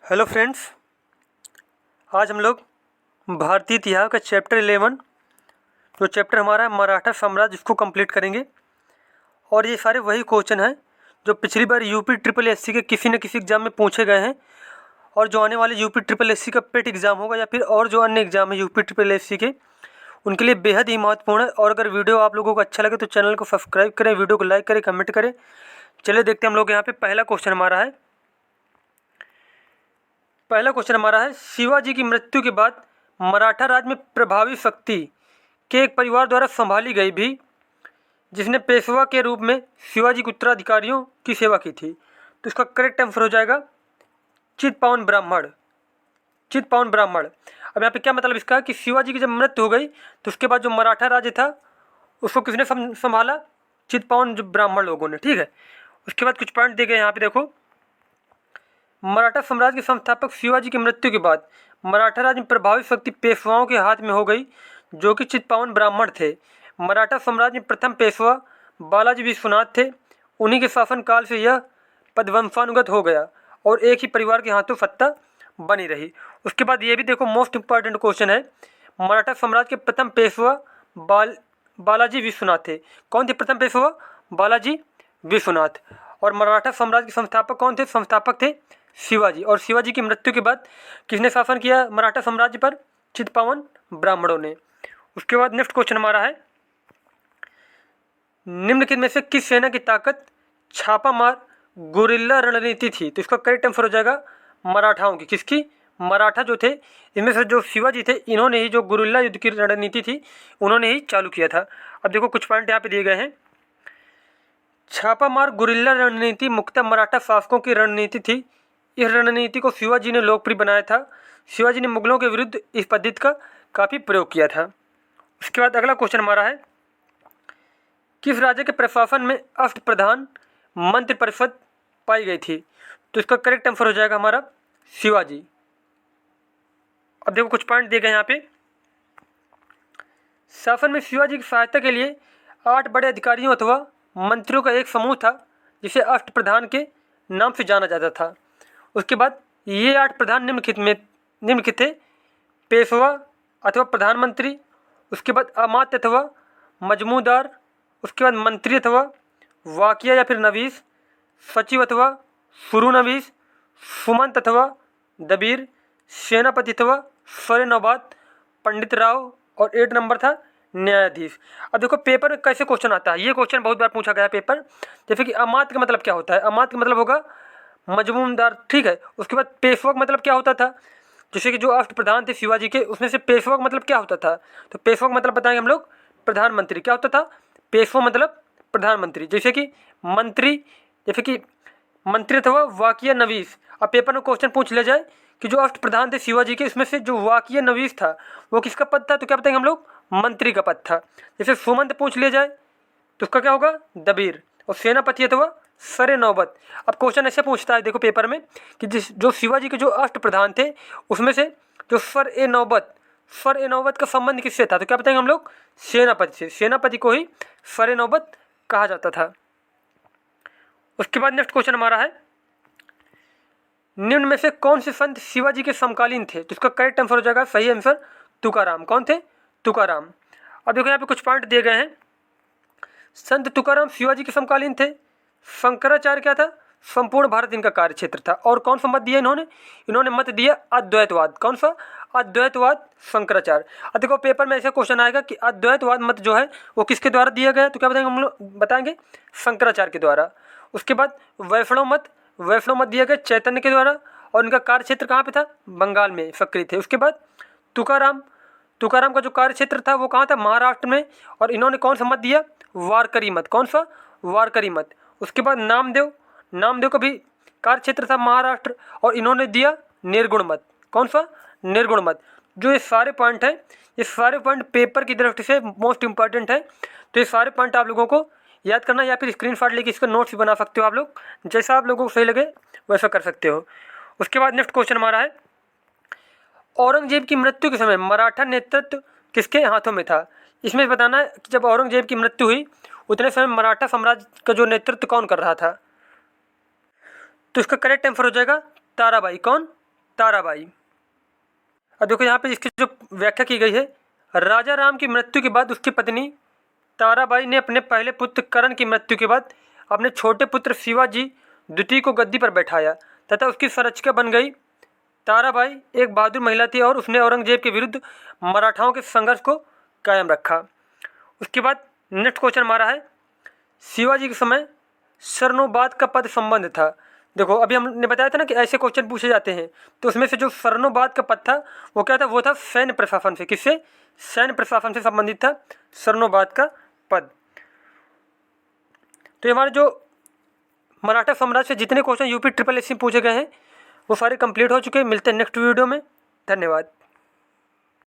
Hello friends, आज हम लोग भारतीय इतिहास का चैप्टर 11 जो चैप्टर हमारा है मराठा साम्राज्य, इसको कंप्लीट करेंगे। और ये सारे वही क्वेश्चन हैं जो पिछली बार यूपी ट्रिपल एससी के किसी न किसी एग्ज़ाम में पूछे गए हैं, और जो आने वाले यूपी ट्रिपल एससी का पेट एग्ज़ाम होगा या फिर और जो अन्य एग्ज़ाम है यूपी ट्रिपल एससी के, उनके लिए बेहद ही महत्वपूर्ण है। और अगर वीडियो आप लोगों को अच्छा लगे तो चैनल को सब्सक्राइब करें, वीडियो को लाइक करें, कमेंट करें। चलिए देखते हैं हम लोग यहाँ पे पहला क्वेश्चन हमारा है। पहला क्वेश्चन हमारा है, शिवाजी की मृत्यु के बाद मराठा राज में प्रभावी शक्ति के एक परिवार द्वारा संभाली गई भी, जिसने पेशवा के रूप में शिवाजी के उत्तराधिकारियों की सेवा की थी। तो इसका करेक्ट आंसर हो जाएगा चित्पावन ब्राह्मण। चित्पावन ब्राह्मण। अब यहाँ पे क्या मतलब इसका कि शिवाजी की जब मृत्यु हो गई तो उसके बाद जो मराठा राज्य था उसको किसने संभाला? चित्पावन जो ब्राह्मण लोगों ने। ठीक है, उसके बाद कुछ पॉइंट दिए गए यहाँ पे देखो। मराठा साम्राज्य के संस्थापक शिवाजी की मृत्यु के बाद मराठा राज्य में प्रभावी शक्ति पेशवाओं के हाथ में हो गई, जो कि चित्पावन ब्राह्मण थे। मराठा साम्राज्य में प्रथम पेशवा बालाजी विश्वनाथ थे। उन्हीं के शासनकाल से यह पद वंशानुगत हो गया और एक ही परिवार के हाथों सत्ता बनी रही। उसके बाद ये भी देखो, मोस्ट इंपॉर्टेंट क्वेश्चन है, मराठा साम्राज्य के प्रथम पेशवा बालाजी विश्वनाथ थे। कौन थे प्रथम पेशवा? बालाजी विश्वनाथ। और मराठा साम्राज्य के संस्थापक कौन थे? संस्थापक थे शिवाजी। और शिवाजी की मृत्यु के बाद किसने शासन किया मराठा साम्राज्य पर? चित्पावन ब्राह्मणों ने। उसके बाद नेक्स्ट क्वेश्चन हमारा है, निम्नलिखित में से किस सेना की ताकत छापामार गुरिल्ला रणनीति थी? तो इसका करेक्ट आंसर हो जाएगा मराठाओं की। किसकी? मराठा जो थे, इनमें से जो शिवाजी थे, इन्होंने ही जो गुरिल्ला युद्ध की रणनीति थी उन्होंने ही चालू किया था। अब देखो कुछ पॉइंट यहाँ पे दिए गए हैं। छापामार गुरिल्ला रणनीति मुख्यतः मराठा शासकों की रणनीति थी। इस रणनीति को शिवाजी ने लोकप्रिय बनाया था। शिवाजी ने मुगलों के विरुद्ध इस पद्धति का काफ़ी प्रयोग किया था। उसके बाद अगला क्वेश्चन हमारा है, किस राज्य के प्रशासन में अष्टप्रधान मंत्रिपरिषद पाई गई थी? तो इसका करेक्ट आंसर हो जाएगा हमारा शिवाजी। अब देखो कुछ पॉइंट दिए गए यहाँ पे। शासन में शिवाजी की सहायता के लिए 8 बड़े अधिकारियों अथवा मंत्रियों का एक समूह था, जिसे अष्टप्रधान के नाम से जाना जाता था। उसके बाद ये 8 प्रधान निम्नलिखित थे: पेशवा अथवा प्रधानमंत्री, उसके बाद अमात्य अथवा मजमूदार, उसके बाद मंत्री अथवा वाकिया या फिर नवीस, सचिव अथवा शुरूनवीस, सुमंत अथवा दबीर, सेनापति अथवा स्वरे नौबात, पंडित राव, और 8 नंबर था न्यायाधीश। अब देखो पेपर में कैसे क्वेश्चन आता है, ये क्वेश्चन बहुत बार पूछा गया है पेपर। जैसे कि अमात्य का मतलब क्या होता है? अमात्य का मतलब होगा मजमूदार। ठीक है, उसके बाद पेशवा का मतलब क्या होता था? जैसे कि जो अष्टप्रधान थे शिवाजी के, उसमें से पेशवा का मतलब क्या होता था? तो पेशवा का मतलब बताएंगे हम लोग प्रधानमंत्री। क्या होता था? पेशवा मतलब प्रधानमंत्री। जैसे कि मंत्री, जैसे कि मंत्री अथवा वाकिया नवीस। अब पेपर में क्वेश्चन पूछ लिया जाए कि जो अष्टप्रधान थे शिवाजी के, इसमें से जो वाकिया नवीस था वो किसका पद था? तो क्या बताएंगे हम लोग? मंत्री का पद था। जैसे सुमंत पूछ लिया जाए तो उसका क्या होगा? दबीर। और सेनापति अथवा सरे नौबत। अब क्वेश्चन ऐसे पूछता है देखो पेपर में कि जो शिवाजी के जो अष्टप्रधान थे उसमें से जो सर ए नौबत का संबंध किससे था? तो क्या बताएंगे हम लोग? सेनापति से। सेनापति को ही सर ए नौबत कहा जाता था। उसके बाद नेक्स्ट क्वेश्चन हमारा है, निम्न में से कौन से संत शिवाजी के समकालीन थे? तो इसका करेक्ट आंसर हो जाएगा, सही आंसर, तुकाराम। कौन थे? तुकाराम। अब देखो यहाँ पे कुछ पॉइंट दिए गए हैं। संत तुकाराम शिवाजी के समकालीन थे। शंकराचार्य क्या था? संपूर्ण भारत इनका कार्य क्षेत्र था। और कौन सा मत दिया इन्होंने? इन्होंने मत दिया अद्वैतवाद। कौन सा? अद्वैतवाद शंकराचार्य। अब देखो पेपर में ऐसा क्वेश्चन आएगा कि अद्वैतवाद मत जो है वो किसके द्वारा दिया गया? तो क्या बताएंगे हम लोग? बताएंगे शंकराचार्य के द्वारा। उसके बाद वैष्णव मत दिया गया चैतन्य के द्वारा, और इनका कार्य क्षेत्र कहाँ पे था? बंगाल में सक्रिय थे। उसके बाद तुकाराम का जो कार्य क्षेत्र था वो कहाँ था? महाराष्ट्र में। और इन्होंने कौन सा मत दिया? वारकरी मत। कौन सा? वारकरी मत। उसके बाद नामदेव का भी कार्य क्षेत्र था महाराष्ट्र, और इन्होंने दिया निर्गुण मत। कौन सा? निर्गुण मत। जो ये सारे पॉइंट हैं, ये सारे पॉइंट पेपर की दृष्टि से मोस्ट इंपॉर्टेंट है। तो ये सारे पॉइंट आप लोगों को याद करना, या फिर स्क्रीनशॉट लेके इसका नोट्स भी बना सकते हो आप लोग, जैसा आप लोगों को सही लगे वैसा कर सकते हो। उसके बाद नेक्स्ट क्वेश्चन हमारा है, औरंगजेब की मृत्यु के समय मराठा नेतृत्व किसके हाथों में था? इसमें बताना है कि जब औरंगजेब की मृत्यु हुई उतने समय मराठा साम्राज्य का जो नेतृत्व कौन कर रहा था? तो इसका करेक्ट आंसर हो जाएगा ताराबाई। कौन? ताराबाई। अब देखो यहाँ पे इसकी जो व्याख्या की गई है, राजा राम की मृत्यु के बाद उसकी पत्नी ताराबाई ने अपने पहले पुत्र करण की मृत्यु के बाद अपने छोटे पुत्र शिवाजी द्वितीय को गद्दी पर बैठाया तथा उसकी संरक्षिका बन गई। ताराबाई एक बहादुर महिला थी और उसने औरंगजेब के विरुद्ध मराठाओं के संघर्ष को कायम रखा। उसके बाद नेक्स्ट क्वेश्चन हमारा है, शिवाजी के समय सरनोबाद का पद संबंध था। देखो अभी हमने बताया था ना कि ऐसे क्वेश्चन पूछे जाते हैं, तो उसमें से जो सरनोबाद का पद था वो क्या था, वो था सैन्य प्रशासन से। किससे? सैन्य प्रशासन से संबंधित था सरनोबाद का पद। तो ये हमारे जो मराठा साम्राज्य से जितने क्वेश्चन यूपी ट्रिपल एससी पूछे गए हैं वो सारे कंप्लीट हो चुके हैं। मिलते हैं नेक्स्ट वीडियो में। धन्यवाद।